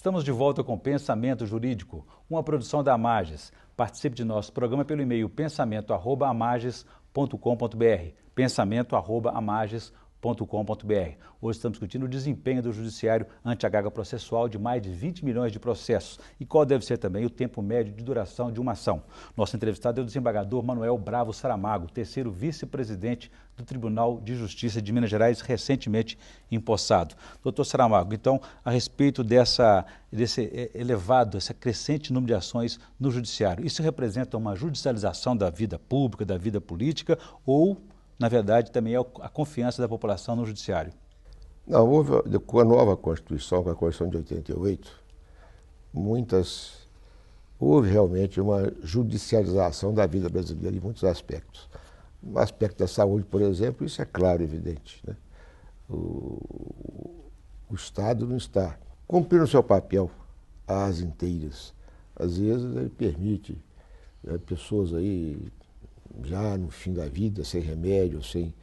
Estamos de volta com Pensamento Jurídico, uma produção da Amages. Participe de nosso programa pelo e-mail pensamento@amages.com.br, pensamento@amages.com.br. Hoje estamos discutindo o desempenho do judiciário ante a carga processual de mais de 20 milhões de processos e qual deve ser também o tempo médio de duração de uma ação. Nosso entrevistado é o desembargador Manuel Bravo Saramago, terceiro vice-presidente do Tribunal de Justiça de Minas Gerais, recentemente empossado. Doutor Saramago, então, a respeito desse elevado, esse crescente número de ações no judiciário, isso representa uma judicialização da vida pública, da vida política ou, na verdade, também é a confiança da população no judiciário? Não, houve, com a nova Constituição, com a Constituição de 88, houve realmente uma judicialização da vida brasileira em muitos aspectos. No aspecto da saúde, por exemplo, isso é claro e evidente, né? O Estado não está cumprindo o seu papel às inteiras. Às vezes ele permite pessoas aí já no fim da vida, sem remédio, sem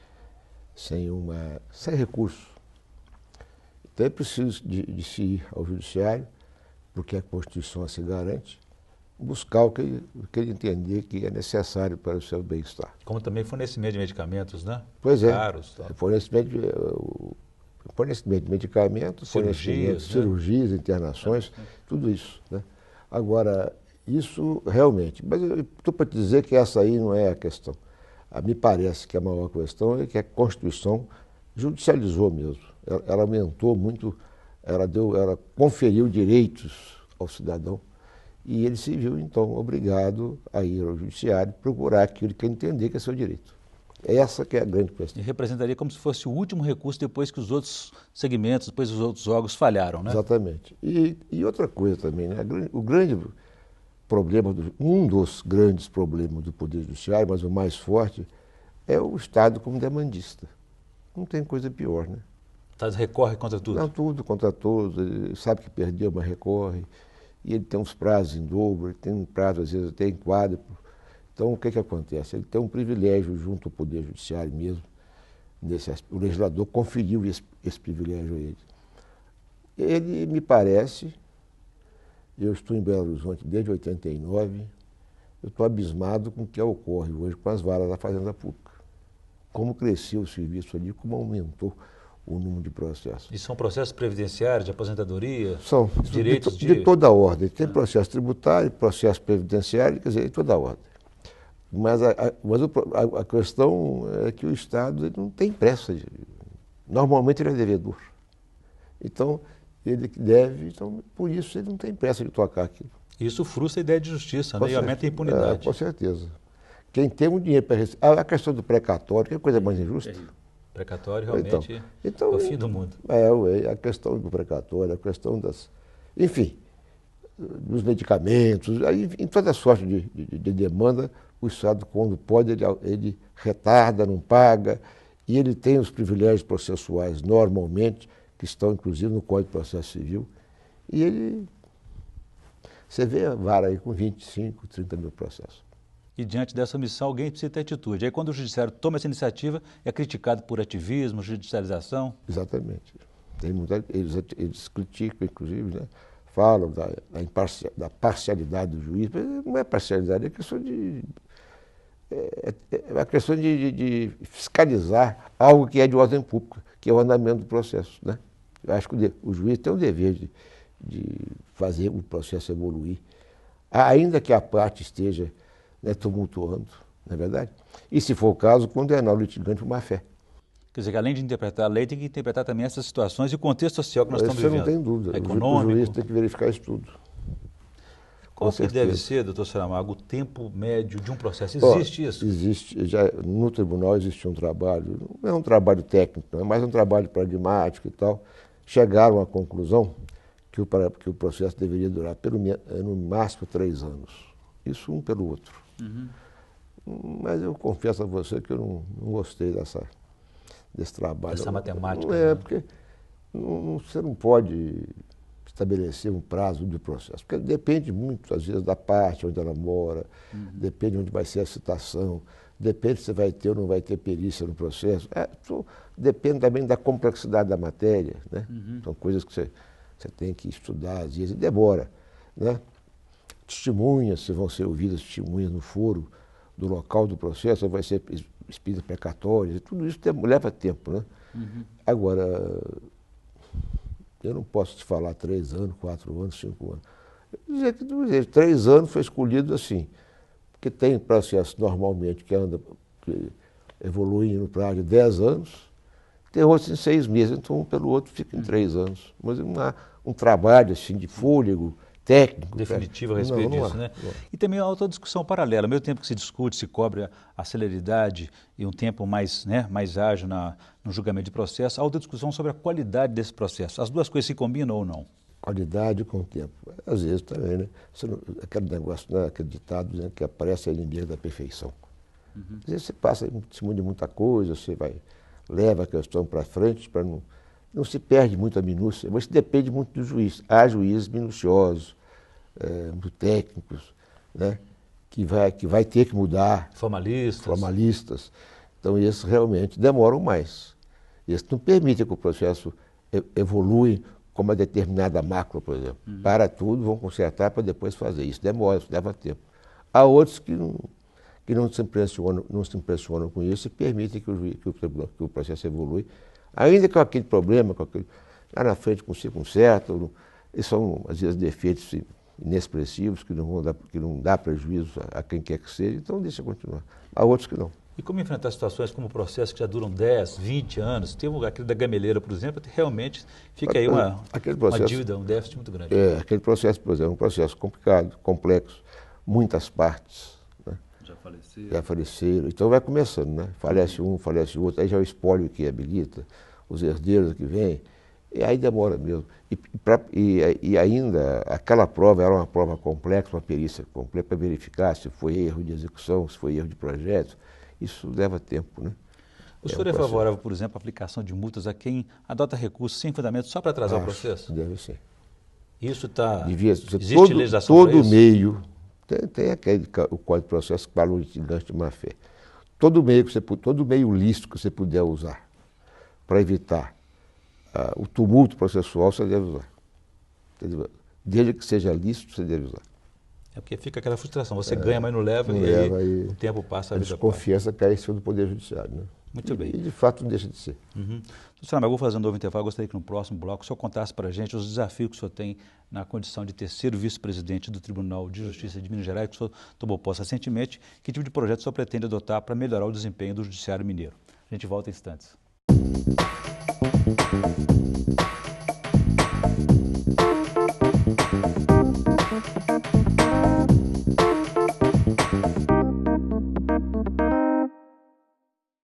recurso. Então é preciso de se ir ao judiciário, porque a Constituição assim garante, buscar o que ele entender que é necessário para o seu bem-estar. Como também fornecimento de medicamentos, né? Pois é. Caros. Tá? Fornecimento de medicamentos, cirurgias, internações, tudo isso, né? Agora, isso realmente, mas eu estou para te dizer que essa aí não é a questão. Me parece que a maior questão é que a Constituição judicializou mesmo. Ela aumentou muito, ela conferiu direitos ao cidadão e ele se viu, então, obrigado a ir ao judiciário procurar aquilo que ele entender que é seu direito. Essa que é a grande questão. E representaria como se fosse o último recurso depois que os outros segmentos, depois os outros órgãos falharam, né? Exatamente. E outra coisa também, né? O grande problema, um dos grandes problemas do Poder Judiciário, mas o mais forte, é o Estado como demandista. Não tem coisa pior, né? O Estado recorre contra tudo? Não, tudo, contra todos. Ele sabe que perdeu, mas recorre. E ele tem uns prazos em dobro, ele tem um prazo, às vezes, até em quádruplo. Então, o que acontece? Ele tem um privilégio junto ao Poder Judiciário mesmo. O legislador conferiu esse privilégio a ele. Ele, me parece, eu estou em Belo Horizonte desde 89, eu estou abismado com o que ocorre hoje com as varas da Fazenda Pública. Como cresceu o serviço ali, como aumentou o número de processos. E são processos previdenciários, de aposentadoria? São, direitos de toda a ordem. Tem processo tributário, processo previdenciário, quer dizer, de toda a ordem. Mas a questão é que o Estado ele não tem pressa. Normalmente ele é devedor. Então, ele deve, então, por isso ele não tem pressa de tocar aquilo. Isso frustra a ideia de justiça, né? E aumenta a impunidade. Com certeza. Quem tem um dinheiro para receber... A questão do precatório, que é coisa mais injusta. Precatório realmente então, é o fim do mundo. A questão do precatório, a questão das... Enfim, dos medicamentos, em toda sorte de demanda, o Estado, quando pode, ele retarda, não paga, e ele tem os privilégios processuais normalmente, que estão inclusive no Código de Processo Civil, e ele... Você vê a vara aí com 25, 30 mil processos. E diante dessa omissão, alguém precisa ter atitude. Aí quando o judiciário toma essa iniciativa, é criticado por ativismo, judicialização? Exatamente. Eles criticam, inclusive, né? Falam da parcialidade do juiz, mas não é parcialidade, é questão é a questão de fiscalizar algo que é de ordem pública, que é o andamento do processo, né? Eu acho que o juiz tem o dever de fazer o processo evoluir, ainda que a parte esteja, né, tumultuando, não é verdade? E, se for o caso, condenar o litigante por má-fé. Quer dizer, que além de interpretar a lei, tem que interpretar também essas situações e o contexto social que nós estamos vivendo. Isso não tem dúvida. Econômico. O juiz tem que verificar isso tudo. Qual que deve ser, doutor Saramago, o tempo médio de um processo? Existe isso? Existe. No tribunal existe um trabalho, não é um trabalho técnico, é mais um trabalho pragmático e tal. Chegaram à conclusão que o processo deveria durar no máximo 3 anos. Isso um pelo outro. Uhum. Mas eu confesso a você que eu não gostei desse trabalho. Essa matemática. Não é, porque você não pode estabelecer um prazo de processo, porque depende muito, às vezes, da parte onde ela mora, depende onde vai ser a citação, depende se vai ter ou não vai ter perícia no processo, depende também da complexidade da matéria, né? São coisas que você tem que estudar, às vezes demora, né? Testemunhas, se vão ser ouvidas testemunhas no foro do local do processo, vai ser expedidas precatórias, tudo isso leva tempo, né? Agora, eu não posso te falar 3 anos, 4 anos, 5 anos. Eu dizer que 3 anos foi escolhido assim, porque tem processo normalmente que evolui no prazo de 10 anos, tem outros em 6 meses, então um pelo outro fica em 3 anos. Mas um trabalho assim de fôlego técnico. Definitivo a respeito disso, né? Não. E também há outra discussão paralela. Ao mesmo tempo que se discute, se cobre a celeridade e um tempo mais, né, mais ágil no julgamento de processo, há outra discussão sobre a qualidade desse processo. As duas coisas se combinam ou não? Qualidade com o tempo. Às vezes também, né? Aquele negócio, né? Aquele ditado, né? Que aparece a inimigo da perfeição. Às vezes você passa em cima de muita coisa, você leva a questão para frente, para não se perde muito a minúcia, mas depende muito do juiz. Há juízes minuciosos, muito técnicos, né? que vai ter que mudar. Formalistas. Então, esses realmente demoram mais. Esses não permitem que o processo evolua como uma determinada mácula, por exemplo. Para tudo, vão consertar para depois fazer. Isso demora, isso leva tempo. Há outros que não se impressionam com isso e permitem que o processo evolui, ainda com aquele problema, lá na frente se conserta. Esses são, às vezes, defeitos inexpressivos que não dá prejuízo a quem quer que seja, então deixa continuar. Há outros que não. E como enfrentar situações como processos que já duram 10, 20 anos? Tem aquele da Gameleira, por exemplo, realmente fica aí uma dívida, um déficit muito grande. Aquele processo, por exemplo, é um processo complicado, complexo, muitas partes. Né? Já faleceram. Então vai começando, né? Falece um, falece o outro, aí já é o espólio que habilita, os herdeiros que vêm, e aí demora mesmo. E ainda, aquela prova era uma prova complexa, uma perícia complexa para verificar se foi erro de execução, se foi erro de projeto. Isso leva tempo, né? O senhor é favorável, por exemplo, à aplicação de multas a quem adota recursos sem fundamento só para atrasar o processo? Deve ser. Isso está... Existe legislação para isso? Todo meio, tem o Código de Processo que fala o litigante de má-fé. Todo meio lícito que você puder usar para evitar o tumulto processual, você deve usar. Desde que seja lícito, você deve usar. É porque fica aquela frustração, você ganha, mas não leva, e aí o tempo passa, a vida desconfiança cai em cima do Poder Judiciário. Né? Muito bem. E de fato não deixa de ser. Doutor, eu vou fazer um novo intervalo, gostaria que no próximo bloco o senhor contasse para a gente os desafios que o senhor tem na condição de terceiro vice-presidente do Tribunal de Justiça de Minas Gerais, que o senhor tomou posse recentemente, que tipo de projeto o senhor pretende adotar para melhorar o desempenho do Judiciário Mineiro. A gente volta em instantes.